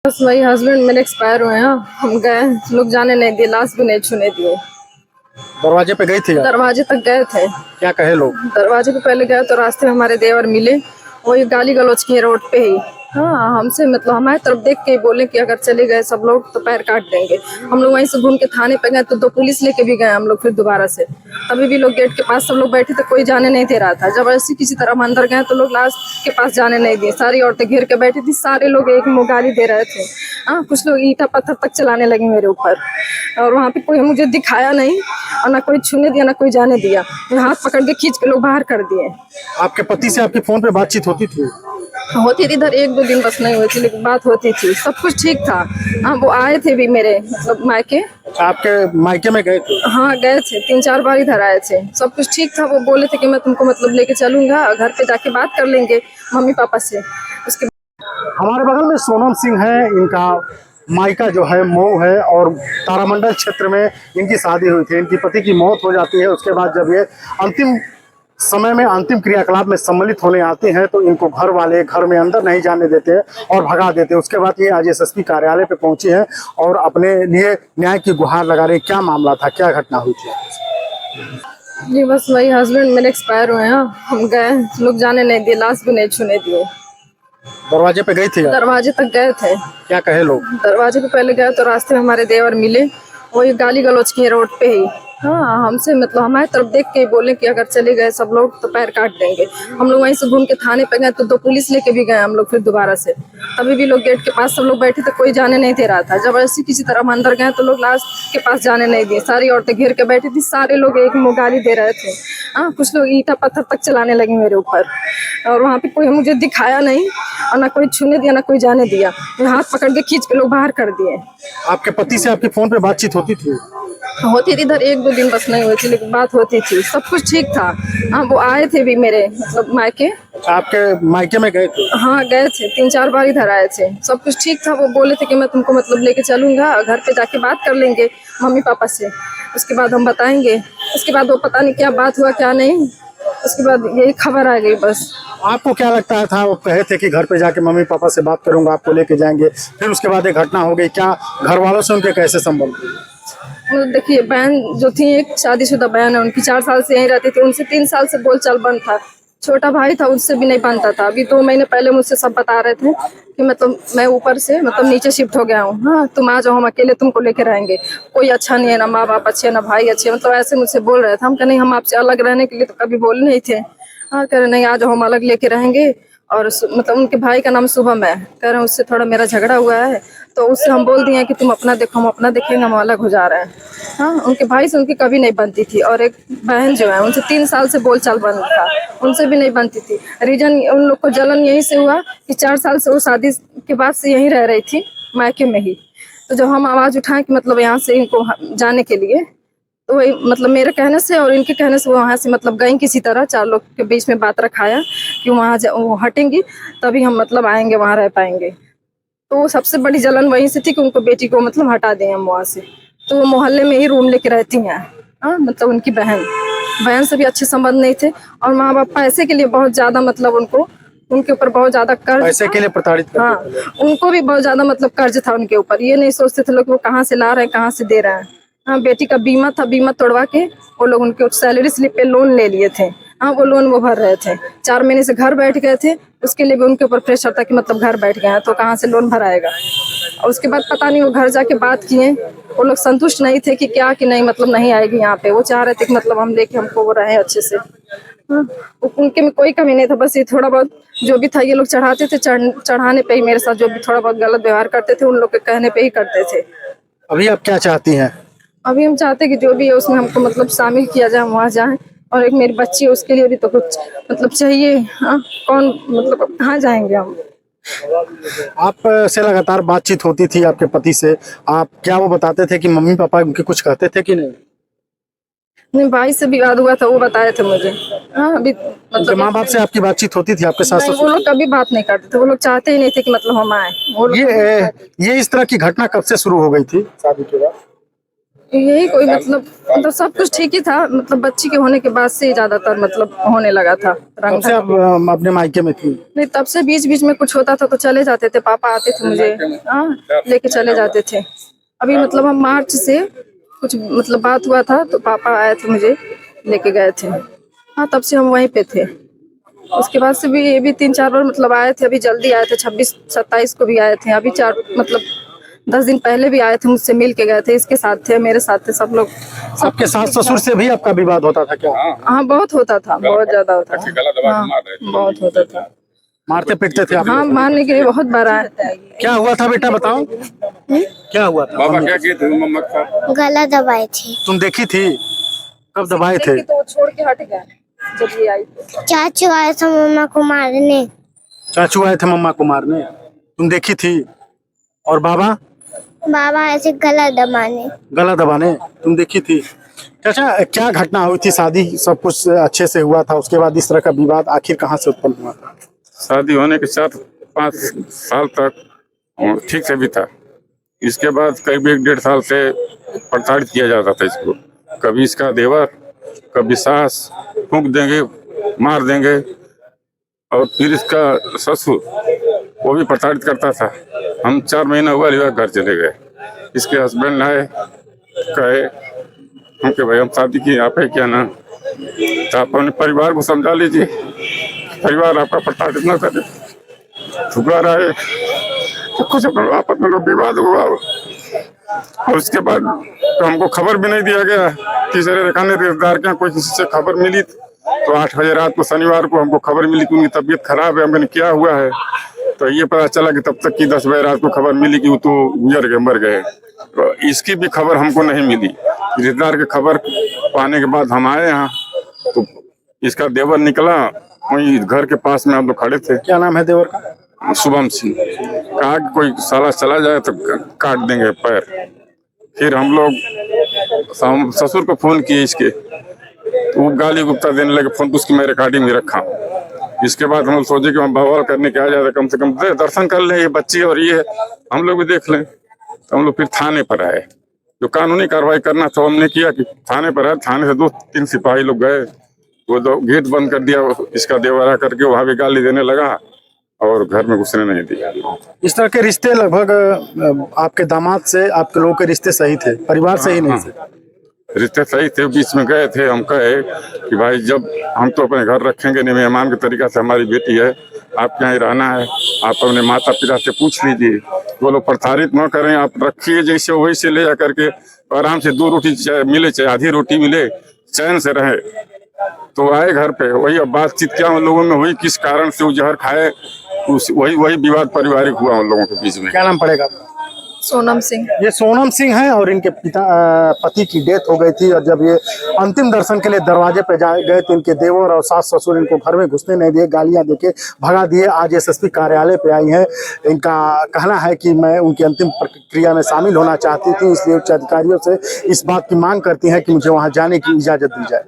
बस वही हस्बैंड मेरे एक्सपायर हुए हैं। हम गए, लोग जाने नहीं दिए, लाश भी नहीं छूने दिए। दरवाजे पे गई थी आप? दरवाजे तक गए थे। क्या कहे लोग? दरवाजे पे पहले गए तो रास्ते में हमारे देवर मिले, वही गाली गलौज किए रोड पे ही। हाँ, हमसे मतलब हमारी तरफ देख के बोले कि अगर चले गए सब लोग तो पैर काट देंगे। हम लोग वहीं से घूम के थाने पे गए तो 2 पुलिस लेके भी गए हम लोग फिर दोबारा से। तभी भी लोग गेट के पास सब लोग बैठे थे, कोई जाने नहीं दे रहा था। जब ऐसी किसी तरह हम अंदर गए तो लोग लास्ट के पास जाने नहीं दिए। सारी औरतें घेर के बैठी थी, सारे लोग एक मुँह गाली दे रहे थे। हाँ, कुछ लोग ईंटा पत्थर तक चलाने लगे मेरे ऊपर, और वहाँ पे कोई मुझे दिखाया नहीं और ना कोई छूने दिया ना कोई जाने दिया। हाथ पकड़ के खींच के लोग बाहर कर दिए। आपके पति से आपके फोन पे बातचीत होती थी? होती थी, इधर 1-2 दिन बस नहीं हुई थी, लेकिन बात होती थी, सब कुछ ठीक था। हाँ, वो आए थे भी मेरे मतलब मायके। आपके मायके में गए थे? हाँ, गए थे, 3-4 बार इधर आए थे, सब कुछ ठीक था। वो बोले थे कि मैं तुमको मतलब लेके चलूंगा, घर पे जाके बात कर लेंगे मम्मी पापा से। उसके हमारे बगल में सोनम सिंह है, इनका मायका जो है मऊ है और तारामंडल क्षेत्र में इनकी शादी हुई थी। इनकी पति की मौत हो जाती है। उसके बाद जब ये अंतिम समय में अंतिम क्रियाकलाप में सम्मिलित होने आते हैं तो इनको घर वाले घर में अंदर नहीं जाने देते हैं और भगा देते हैं। उसके बाद ये आज एसएसपी कार्यालय पे पहुंचे हैं और अपने लिए न्याय की गुहार लगा रहे हैं। क्या मामला था, क्या घटना हुई थी? जी, बस वही हस्बैंड मेरे एक्सपायर हुए हैं। हम गए, लोग जाने नहीं दिए, लाश भी नहीं छूने दिए। दरवाजे पे गई थी आप? दरवाजे तक गए थे। क्या कहे लोग? दरवाजे पे पहले गए तो रास्ते में हमारे देवर मिले, वही गाली गलौज किए रोड पे ही। हाँ, हमसे मतलब हमारी तरफ देख के बोले कि अगर चले गए सब लोग तो पैर काट देंगे। हम लोग वहीं से घूम के थाने पे गए तो 2 पुलिस लेके भी गए हम लोग फिर दोबारा से। तभी भी लोग गेट के पास सब लोग बैठे थे, कोई जाने नहीं दे रहा था। जब ऐसी किसी तरह हम अंदर गए तो लोग लास्ट के पास जाने नहीं दिए। सारी औरतें घेर के बैठी थी, सारे लोग एक मुँह गाली दे रहे थे। हाँ, कुछ लोग ईंटा पत्थर तक चलाने लगे मेरे ऊपर, और वहाँ पे कोई मुझे दिखाया नहीं और ना कोई छूने दिया ना कोई जाने दिया। हाथ पकड़ के खींच के लोग बाहर कर दिए। आपके पति से आपके फोन पे बातचीत होती थी? होती थी, इधर 1-2 दिन बस नहीं हुई थी, लेकिन बात होती थी, सब कुछ ठीक था। हाँ, वो आए थे भी मेरे मतलब मायके। आपके मायके में गए थे? हाँ, गए थे, 3-4 बार इधर आए थे, सब कुछ ठीक था। वो बोले थे कि मैं तुमको मतलब लेके चलूंगा, घर पे जाके बात कर लेंगे मम्मी पापा से, उसके बाद हम बताएंगे। उसके बाद वो पता नहीं क्या बात हुआ क्या नहीं, उसके बाद यही खबर आ गई बस। आपको क्या लगता था? वो कहे थे कि घर पे जाके मम्मी पापा से बात करूंगा, आपको लेके जाएंगे, फिर उसके बाद एक घटना हो गई। क्या घर वालों से उनके कैसे संबंध थे? मतलब देखिए, बहन जो थी, एक शादीशुदा बहन है उनकी, 4 साल से यहीं रहती थी। उनसे 3 साल से बोलचाल बंद था। छोटा भाई था, उससे भी नहीं बनता था। अभी 2 महीने पहले मुझसे सब बता रहे थे कि मतलब मैं ऊपर से मतलब नीचे शिफ्ट हो गया हूँ। हाँ, तुम आ जाओ, हम अकेले तुमको लेके रहेंगे। कोई अच्छा नहीं है, ना माँ बाप अच्छे ना भाई अच्छे, मतलब ऐसे मुझसे बोल रहे थे। हम कह नहीं, हम आपसे अलग रहने के लिए तो कभी बोले नहीं थे। हाँ, कह रहे नहीं, आ जाओ, हम अलग लेके रहेंगे। और मतलब उनके भाई का नाम शुभम है। कह रहे हैं उससे थोड़ा मेरा झगड़ा हुआ है, तो उससे हम बोल दिए कि तुम अपना देखो, हम अपना देखेंगे, हम अलग हो जा रहे हैं। हाँ, उनके भाई से उनकी कभी नहीं बनती थी। और एक बहन जो है उनसे 3 साल से बोलचाल बंद था, उनसे भी नहीं बनती थी। रीजन उन लोग को जलन यहीं से हुआ कि 4 साल से वो शादी के बाद से यहीं रह रही थी, मायके में ही। तो जब हम आवाज़ उठाएं कि मतलब यहाँ से इनको जाने के लिए, तो वही मतलब मेरे कहने से और इनके कहने से वो वहाँ से मतलब गई किसी तरह। 4 लोग के बीच में बात रखाया कि वहाँ वो हटेंगी तभी हम मतलब आएंगे, वहाँ रह पाएंगे। तो वो सबसे बड़ी जलन वहीं से थी कि उनको बेटी को मतलब हटा दें हम वहाँ से। तो वो मोहल्ले में ही रूम लेके रहती हैं। हाँ, मतलब उनकी बहन से भी अच्छे संबंध नहीं थे, और माँ बाप पैसे के लिए बहुत ज़्यादा मतलब उनके ऊपर बहुत ज़्यादा कर्ज। पैसे के लिए प्रताड़ित करते हाँ, थे? उनको भी बहुत ज़्यादा मतलब कर्ज था उनके ऊपर। ये नहीं सोचते थे लोग वो कहाँ से ला रहे हैं, कहाँ से दे रहे हैं। हाँ, बेटी का बीमा था, बीमा तोड़वा के वो लोग उनके सैलरी स्लिप पे लोन ले लिए थे। हाँ, वो लोन वो भर रहे थे। 4 महीने से घर बैठ गए थे, उसके लिए भी उनके ऊपर प्रेशर था कि मतलब घर बैठ गए हैं तो कहाँ से लोन भराएगा। और उसके बाद पता नहीं वो घर जाके बात किए, वो लोग संतुष्ट नहीं थे कि क्या कि नहीं मतलब नहीं आएगी यहाँ पे। वो चाह रहे थे कि मतलब हम लेके हमको वो रहे अच्छे से। हाँ, उनके में कोई कमी नहीं था, बस ये थोड़ा बहुत जो भी था ये लोग चढ़ाते थे, चढ़ाने पे ही मेरे साथ जो भी थोड़ा बहुत गलत व्यवहार करते थे उन लोग के कहने पे ही करते थे। अभी आप क्या चाहती हैं? अभी हम चाहते कि जो भी है उसमें हमको मतलब शामिल किया जाए, हम वहाँ जाएं। और एक मेरी बच्ची है, उसके लिए भी तो कुछ मतलब चाहिए। हाँ, कौन मतलब कहाँ जाएंगे हम। आप से लगातार बातचीत होती थी आपके पति से, आप क्या वो बताते थे कि मम्मी पापा उनके कुछ कहते थे कि नहीं? नहीं, भाई से विवाद हुआ था, वो बताए थे मुझे। हाँ, अभी उनके मतलब माँ बाप से आपकी बातचीत होती थी, आपके सास नहीं, वो ससुर? लोग कभी बात नहीं करते थे। वो लोग चाहते ही नहीं थे कि मतलब हम आए। वो लोग ये इस तरह की घटना कब से शुरू हो गई थी शादी के बाद? यही कोई मतलब सब कुछ ठीक ही था, मतलब बच्ची के होने के बाद से ही ज्यादातर मतलब होने लगा था कब से आप अपने मायके में थी? नहीं, तब से बीच बीच में कुछ होता था तो चले जाते थे, पापा आते थे मुझे लेके चले जाते थे। अभी मतलब हम मार्च से कुछ मतलब बात हुआ था तो पापा आए थे, मुझे लेके गए थे। हाँ, तब से हम वहीं पे थे। उसके बाद से भी ये भी 3-4 बार मतलब आए थे, अभी जल्दी आए थे, 26-27 को भी आए थे, अभी 10 दिन पहले भी आए थे, मुझसे मिल के गए थे, इसके साथ थे, मेरे साथ थे, सब लोग। आपके सास ससुर से भी आपका विवाद होता था क्या? हाँ, बहुत होता था, बहुत ज्यादा होता था। हाँ, बहुत होता था। मारते पीटते थे आप? हाँ, मारने के लिए बहुत बार आए। क्या हुआ था बेटा, बताओ क्या हुआ था? बाबा क्या किए थे मम्मा का? गला दबाए थे। तुम देखी थी? कब दबाए थे? तो छोड़ के हट गए जब ये आई थी। चाचू आए थे मम्मा को मारने। चाचू आए थे मम्मा को मारने, तुम देखी थी? और बाबा? बाबा ऐसे गला दबाने। गला दबाने तुम देखी थी? चाचा, क्या घटना हुई थी? शादी सब कुछ अच्छे से हुआ था, उसके बाद इस तरह का विवाद आखिर कहाँ से उत्पन्न हुआ था? शादी होने के 4-5 साल तक ठीक से भी था। इसके बाद करीब 1-1.5 साल से प्रताड़ित किया जाता था इसको। कभी इसका देवर, कभी सास फूंक देंगे, मार देंगे, और फिर इसका ससुर वो भी प्रताड़ित करता था। हम 4 महीना हुआ लिवा घर चले गए। इसके हस्बैंड आए, कहे हमके भाई हम शादी किए, आप है क्या ना, तो आप अपने परिवार को समझा लीजिए, परिवार आपका प्रताड़ित न करे। ठुकर आए तो कुछ आपस में लोग विवाद हुआ, और उसके बाद तो हमको खबर भी नहीं दिया गया। तीसरे रखाने रिश्तेदार के यहाँ कोई किसी से खबर मिली तो 8 बजे रात को शनिवार को हमको खबर मिली कि उनकी तबीयत खराब है। हमने क्या हुआ है, तो ये पता चला कि तब तक की 10 बजे रात को खबर मिली कि वो तो गुजर गए, मर गए। तो इसकी भी खबर हमको नहीं मिली। रिश्तेदार की खबर पाने के बाद हम आए यहाँ, तो इसका देवर निकला, वहीं घर के पास में हम लोग खड़े थे। क्या नाम है देवर का? शुभम सिंह। कहा कि कोई साला चला जाए तो काट देंगे पैर। फिर हम लोग ससुर को फोन किए इसके, तो वो गाली गुप्ता देने लगे। फोन तो उसकी मैं रिकॉर्डिंग में रखा। इसके बाद हम लोग सोचे कि हम बवाल करने के आ जाते, कम से कम दर्शन कर लें, ये बच्ची और ये हम लोग भी देख लें। तो हम लोग फिर थाने पर आए, जो कानूनी कार्रवाई करना था हमने किया कि थाने पर आए। थाने से 2-3 सिपाही लोग गए, वो गेट बंद कर दिया। इसका देवरा करके वहाँ भी गाली देने लगा और घर में घुसने नहीं दिया। इस तरह के रिश्ते लगभग आपके दामाद से आपके लोगों के रिश्ते सही थे, परिवार से ही नहीं थे? रिश्ते सही थे। बीच में गए थे, हम कहे कि भाई जब हम तो अपने घर रखेंगे नहीं, मेहमान के तरीका से हमारी बेटी है, आपके यहाँ ही रहना है, आप अपने माता पिता से पूछ लीजिए। वो लोग प्रताड़ित न करें, आप रखिए जैसे वही से ले जा करके आराम से 2 रोटी मिले, चाहे आधी रोटी मिले, चैन से रहे। तो आए घर पे, वही अब बातचीत क्या उन लोगों में हुई, किस कारण से वो जहर खाए, वही विवाद पारिवारिक हुआ उन लोगों के बीच में। क्या नाम पड़ेगा आपका? सोनम सिंह। ये सोनम सिंह हैं और इनके पति की डेथ हो गई थी, और जब ये अंतिम दर्शन के लिए दरवाजे पे गए तो इनके देवर और सास ससुर इनको घर में घुसने नहीं दिए, गालियां देके भगा दिए। आज एसएसपी कार्यालय पे आई हैं। इनका कहना है कि मैं उनकी अंतिम प्रक्रिया में शामिल होना चाहती थी, इसलिए उच्च अधिकारियों से इस बात की मांग करती हैं कि मुझे वहाँ जाने की इजाजत दी जाए।